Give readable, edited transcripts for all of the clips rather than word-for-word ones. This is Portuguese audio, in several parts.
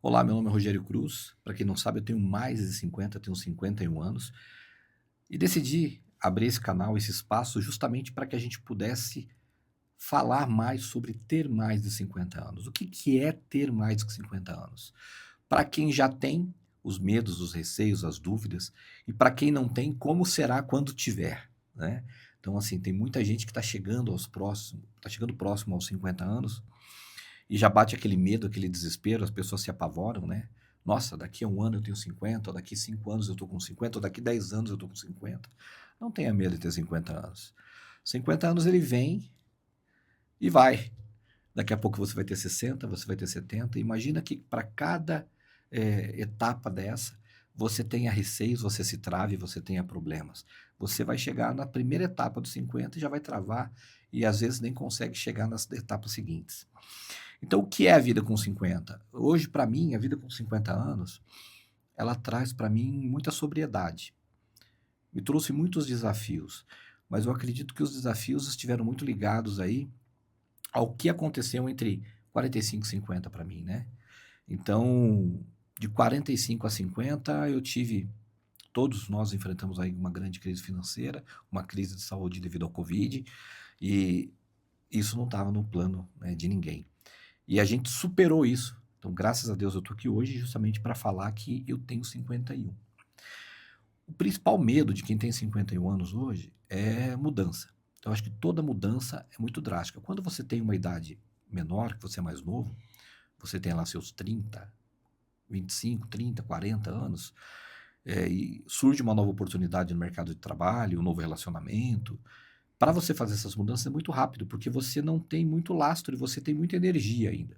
Olá, meu nome é Rogério Cruz. Para quem não sabe, eu tenho mais de 50, eu tenho 51 anos. E decidi abrir esse canal, esse espaço, justamente para que a gente pudesse falar mais sobre ter mais de 50 anos. O que é ter mais de 50 anos? Para quem já tem, os medos, os receios, as dúvidas, e para quem não tem, como será quando tiver, né? Então, assim, tem muita gente que está chegando próximo aos 50 anos e já bate aquele medo, aquele desespero, as pessoas se apavoram, né? Nossa, daqui a um ano eu tenho 50, ou daqui 5 anos eu tô com 50, ou daqui 10 anos eu tô com 50. Não tenha medo de ter 50 anos. 50 anos ele vem e vai. Daqui a pouco você vai ter 60, você vai ter 70. Imagina que para cada etapa dessa, você tenha receios, você se trave, você tenha problemas. Você vai chegar na primeira etapa dos 50 e já vai travar, e às vezes nem consegue chegar nas etapas seguintes. Então, o que é a vida com 50? Hoje, para mim, a vida com 50 anos, ela traz para mim muita sobriedade. Me trouxe muitos desafios, mas eu acredito que os desafios estiveram muito ligados aí ao que aconteceu entre 45 e 50 para mim, né? Então, de 45 a 50, eu tive. Todos nós enfrentamos aí uma grande crise financeira, uma crise de saúde devido ao Covid, e isso não estava no plano, né, de ninguém. E a gente superou isso. Então, graças a Deus, eu estou aqui hoje justamente para falar que eu tenho 51. O principal medo de quem tem 51 anos hoje é mudança. Então, eu acho que toda mudança é muito drástica. Quando você tem uma idade menor, que você é mais novo, você tem lá seus 30, 25, 30, 40 anos, e surge uma nova oportunidade no mercado de trabalho, um novo relacionamento. Para você fazer essas mudanças é muito rápido, porque você não tem muito lastro e você tem muita energia ainda.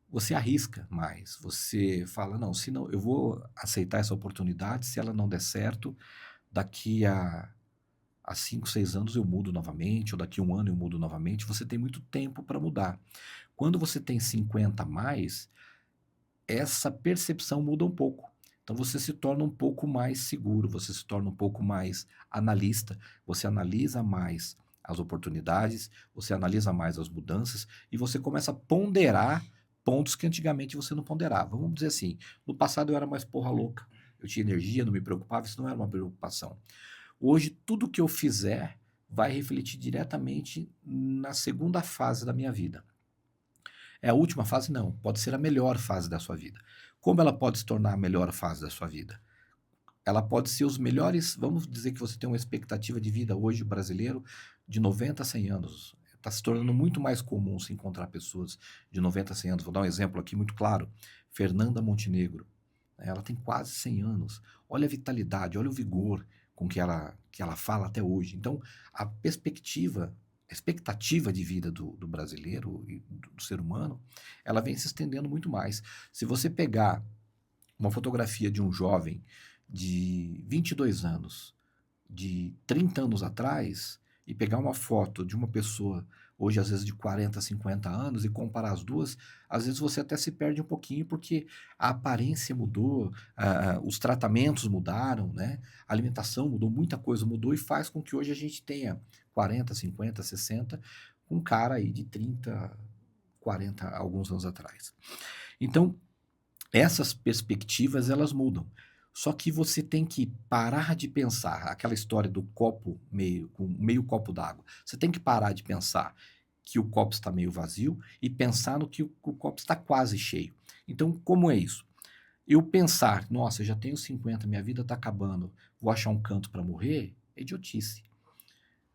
Você arrisca mais, você fala, não, se não, eu vou aceitar essa oportunidade, se ela não der certo, daqui a 5, 6 anos eu mudo novamente, ou daqui a um ano eu mudo novamente, você tem muito tempo para mudar. Quando você tem 50 a mais, essa percepção muda um pouco. Então você se torna um pouco mais seguro, você se torna um pouco mais analista, você analisa mais as oportunidades, você analisa mais as mudanças e você começa a ponderar pontos que antigamente você não ponderava. Vamos dizer assim, no passado eu era mais porra louca, eu tinha energia, não me preocupava, isso não era uma preocupação. Hoje, tudo que eu fizer vai refletir diretamente na segunda fase da minha vida. É a última fase? Não. Pode ser a melhor fase da sua vida. Como ela pode se tornar a melhor fase da sua vida? Ela pode ser os melhores. Vamos dizer que você tem uma expectativa de vida hoje, brasileiro, de 90 a 100 anos. Está se tornando muito mais comum se encontrar pessoas de 90 a 100 anos. Vou dar um exemplo aqui muito claro. Fernanda Montenegro. Ela tem quase 100 anos. Olha a vitalidade, olha o vigor com que ela fala até hoje. Então, a perspectiva, a expectativa de vida do brasileiro e do ser humano, ela vem se estendendo muito mais. Se você pegar uma fotografia de um jovem de 22 anos, de 30 anos atrás, e pegar uma foto de uma pessoa hoje, às vezes de 40, 50 anos, e comparar as duas, às vezes você até se perde um pouquinho, porque a aparência mudou, os tratamentos mudaram, né? A alimentação mudou, muita coisa mudou, e faz com que hoje a gente tenha 40, 50, 60, um cara aí de 30, 40, alguns anos atrás. Então, essas perspectivas, elas mudam. Só que você tem que parar de pensar, aquela história do copo meio, com meio copo d'água. Você tem que parar de pensar que o copo está meio vazio e pensar no que o copo está quase cheio. Então, como é isso? Eu pensar, nossa, eu já tenho 50, minha vida está acabando, vou achar um canto para morrer, é idiotice.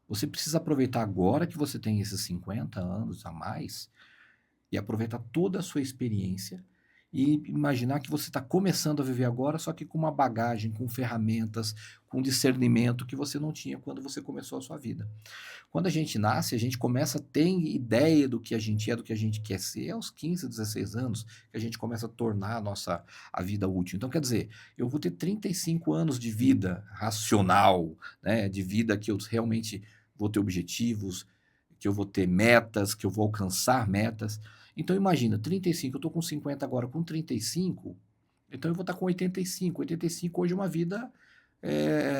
Você precisa aproveitar agora que você tem esses 50 anos a mais e aproveitar toda a sua experiência e imaginar que você está começando a viver agora, só que com uma bagagem, com ferramentas, com discernimento que você não tinha quando você começou a sua vida. Quando a gente nasce, a gente começa a ter ideia do que a gente é, do que a gente quer ser, aos 15, 16 anos, que a gente começa a tornar a vida útil. Então, quer dizer, eu vou ter 35 anos de vida racional, né, de vida que eu realmente vou ter objetivos, que eu vou ter metas, que eu vou alcançar metas. Então imagina, 35, eu estou com 50 agora, com 35, então eu vou estar com 85. 85 hoje é uma vida,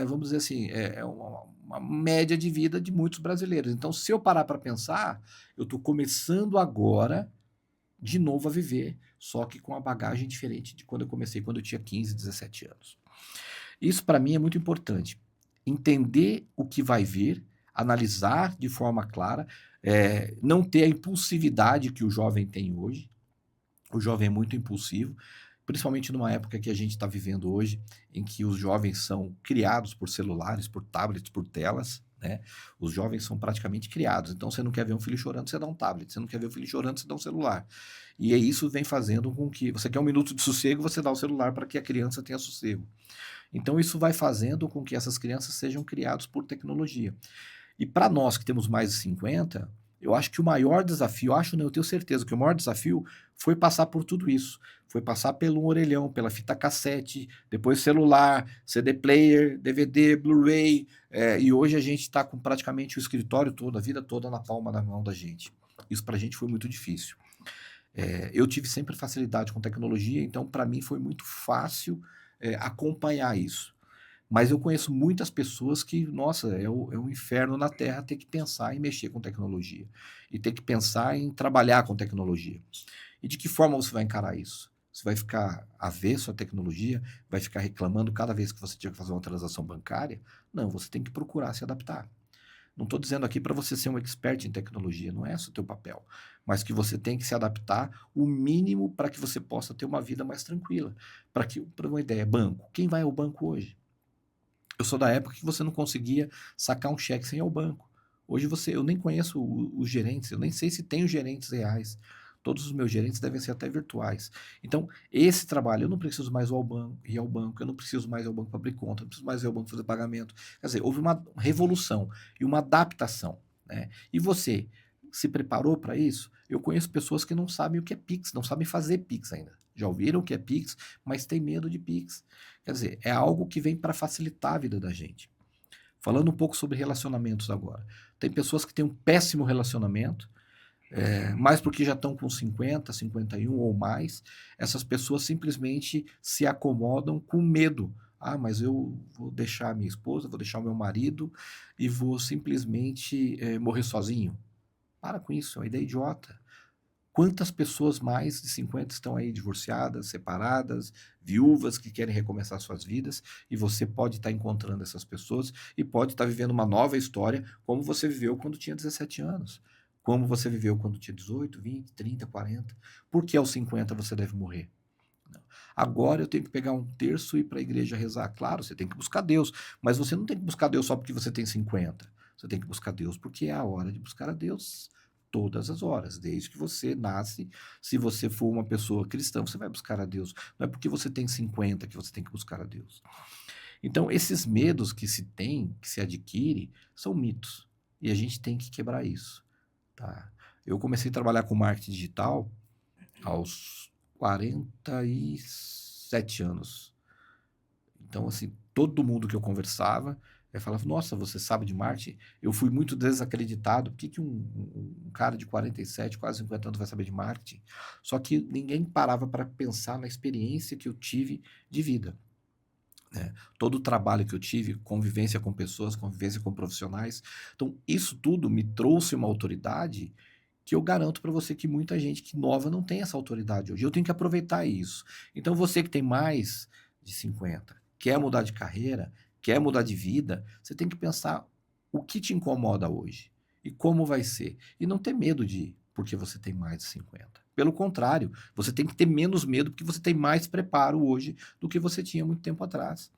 vamos dizer assim, é uma média de vida de muitos brasileiros. Então, se eu parar para pensar, eu estou começando agora de novo a viver, só que com a bagagem diferente de quando eu comecei, quando eu tinha 15, 17 anos. Isso para mim é muito importante. Entender o que vai vir, analisar de forma clara, não ter a impulsividade que o jovem tem hoje. O jovem é muito impulsivo, principalmente numa época que a gente está vivendo hoje, em que os jovens são criados por celulares, por tablets, por telas, né? Os jovens são praticamente criados. Então, você não quer ver um filho chorando, você dá um tablet. Você não quer ver o filho chorando, você dá um celular. E aí isso vem fazendo com que você quer um minuto de sossego, você dá o celular para que a criança tenha sossego. Então, isso vai fazendo com que essas crianças sejam criadas por tecnologia. E para nós que temos mais de 50, eu acho que o maior desafio, acho não, eu tenho certeza que o maior desafio foi passar por tudo isso. Foi passar pelo orelhão, pela fita cassete, depois celular, CD player, DVD, Blu-ray, e hoje a gente está com praticamente o escritório todo, a vida toda na palma da mão da gente. Isso para a gente foi muito difícil. Eu tive sempre facilidade com tecnologia, então para mim foi muito fácil acompanhar isso. Mas eu conheço muitas pessoas que, nossa, é um inferno na Terra ter que pensar em mexer com tecnologia. E ter que pensar em trabalhar com tecnologia. E de que forma você vai encarar isso? Você vai ficar avesso à tecnologia? Vai ficar reclamando cada vez que você tiver que fazer uma transação bancária? Não, você tem que procurar se adaptar. Não estou dizendo aqui para você ser um expert em tecnologia, não é esse o teu papel. Mas que você tem que se adaptar o mínimo para que você possa ter uma vida mais tranquila. Para uma ideia, banco. Quem vai ao banco hoje? Eu sou da época que você não conseguia sacar um cheque sem ir ao banco. Hoje eu nem conheço os gerentes, eu nem sei se tem os gerentes reais. Todos os meus gerentes devem ser até virtuais. Então, esse trabalho, eu não preciso mais ir ao banco, eu não preciso mais ir ao banco para abrir conta, eu não preciso mais ir ao banco fazer pagamento. Quer dizer, houve uma revolução e uma adaptação, né? E você se preparou para isso? Eu conheço pessoas que não sabem o que é Pix, não sabem fazer Pix ainda. Já ouviram o que é Pix, mas tem medo de Pix. Quer dizer, é algo que vem para facilitar a vida da gente. Falando um pouco sobre relacionamentos agora. Tem pessoas que têm um péssimo relacionamento, mais porque já estão com 50, 51 ou mais. Essas pessoas simplesmente se acomodam com medo. Ah, mas eu vou deixar minha esposa, vou deixar o meu marido e vou simplesmente morrer sozinho. Para com isso, é uma ideia idiota. Quantas pessoas mais de 50 estão aí divorciadas, separadas, viúvas que querem recomeçar suas vidas, e você pode estar encontrando essas pessoas e pode estar vivendo uma nova história, como você viveu quando tinha 17 anos, como você viveu quando tinha 18, 20, 30, 40. Por que aos 50 você deve morrer? Não. Agora eu tenho que pegar um terço e ir para a igreja rezar. Claro, você tem que buscar Deus, mas você não tem que buscar Deus só porque você tem 50. Você tem que buscar Deus porque é a hora de buscar a Deus todas as horas, desde que você nasce. Se você for uma pessoa cristã, você vai buscar a Deus. Não é porque você tem 50 que você tem que buscar a Deus. Então, esses medos que se tem, que se adquire, são mitos. E a gente tem que quebrar isso. Tá? Eu comecei a trabalhar com marketing digital aos 47 anos. Então, assim, todo mundo que eu conversava falava, nossa, você sabe de marketing? Eu fui muito desacreditado. Por que um cara de 47, quase 50 anos vai saber de marketing? Só que ninguém parava para pensar na experiência que eu tive de vida. Né? Todo o trabalho que eu tive, convivência com pessoas, convivência com profissionais. Então, isso tudo me trouxe uma autoridade que eu garanto para você que muita gente que nova não tem essa autoridade hoje. Eu tenho que aproveitar isso. Então, você que tem mais de 50, quer mudar de carreira, quer mudar de vida, você tem que pensar o que te incomoda hoje e como vai ser. E não ter medo de ir porque você tem mais de 50. Pelo contrário, você tem que ter menos medo porque você tem mais preparo hoje do que você tinha muito tempo atrás.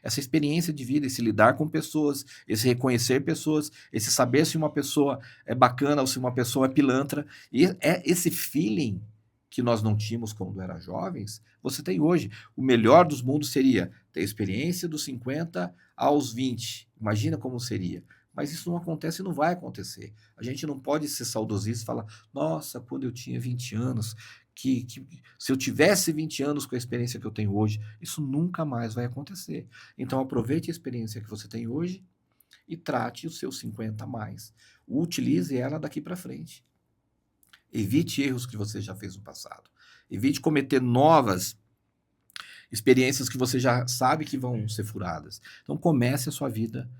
Essa experiência de vida, esse lidar com pessoas, esse reconhecer pessoas, esse saber se uma pessoa é bacana ou se uma pessoa é pilantra, e é esse feeling que nós não tínhamos quando era jovens, você tem hoje. O melhor dos mundos seria ter a experiência dos 50 aos 20. Imagina como seria. Mas isso não acontece e não vai acontecer. A gente não pode ser saudosista e falar, nossa, quando eu tinha 20 anos, que se eu tivesse 20 anos com a experiência que eu tenho hoje, isso nunca mais vai acontecer. Então aproveite a experiência que você tem hoje e trate os seus 50 a mais. Utilize ela daqui para frente. Evite erros que você já fez no passado. Evite cometer novas experiências que você já sabe que vão ser furadas. Então comece a sua vida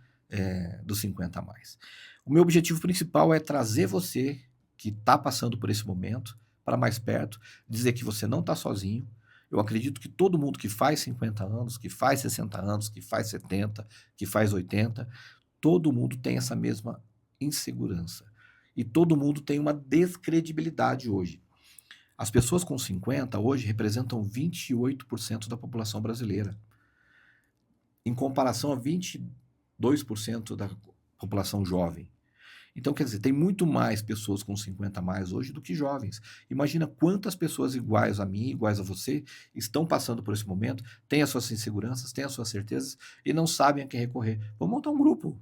dos 50 a mais. O meu objetivo principal é trazer você que está passando por esse momento para mais perto, dizer que você não está sozinho. Eu acredito que todo mundo que faz 50 anos, que faz 60 anos, que faz 70, que faz 80, todo mundo tem essa mesma insegurança. E todo mundo tem uma descredibilidade hoje. As pessoas com 50 hoje representam 28% da população brasileira, em comparação a 22% da população jovem. Então, quer dizer, tem muito mais pessoas com 50 a mais hoje do que jovens. Imagina quantas pessoas iguais a mim, iguais a você, estão passando por esse momento, têm as suas inseguranças, têm as suas certezas e não sabem a quem recorrer. Vamos montar um grupo.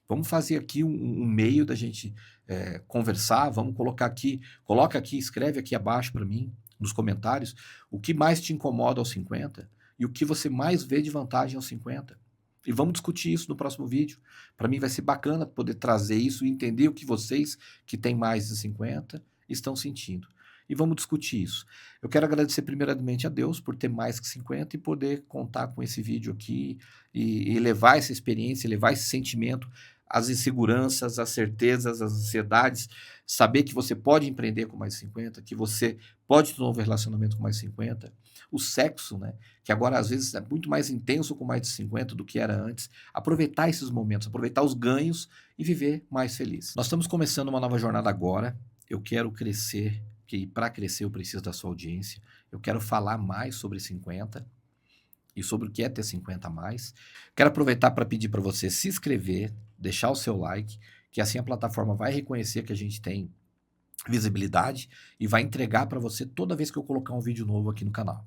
Vamos fazer aqui um meio da gente conversar, vamos colocar aqui, coloca aqui, escreve aqui abaixo para mim, nos comentários, o que mais te incomoda aos 50 e o que você mais vê de vantagem aos 50. E vamos discutir isso no próximo vídeo. Para mim vai ser bacana poder trazer isso e entender o que vocês, que têm mais de 50, estão sentindo. E vamos discutir isso. Eu quero agradecer primeiramente a Deus por ter mais que 50 e poder contar com esse vídeo aqui e levar essa experiência, levar esse sentimento, as inseguranças, as certezas, as ansiedades, saber que você pode empreender com mais de 50, que você pode ter um novo relacionamento com mais de 50, o sexo, né, que agora às vezes é muito mais intenso com mais de 50 do que era antes, aproveitar esses momentos, aproveitar os ganhos e viver mais feliz. Nós estamos começando uma nova jornada agora, eu quero crescer, que para crescer eu preciso da sua audiência, eu quero falar mais sobre 50 e sobre o que é ter 50 a mais. Quero aproveitar para pedir para você se inscrever, deixar o seu like, que assim a plataforma vai reconhecer que a gente tem visibilidade e vai entregar para você toda vez que eu colocar um vídeo novo aqui no canal.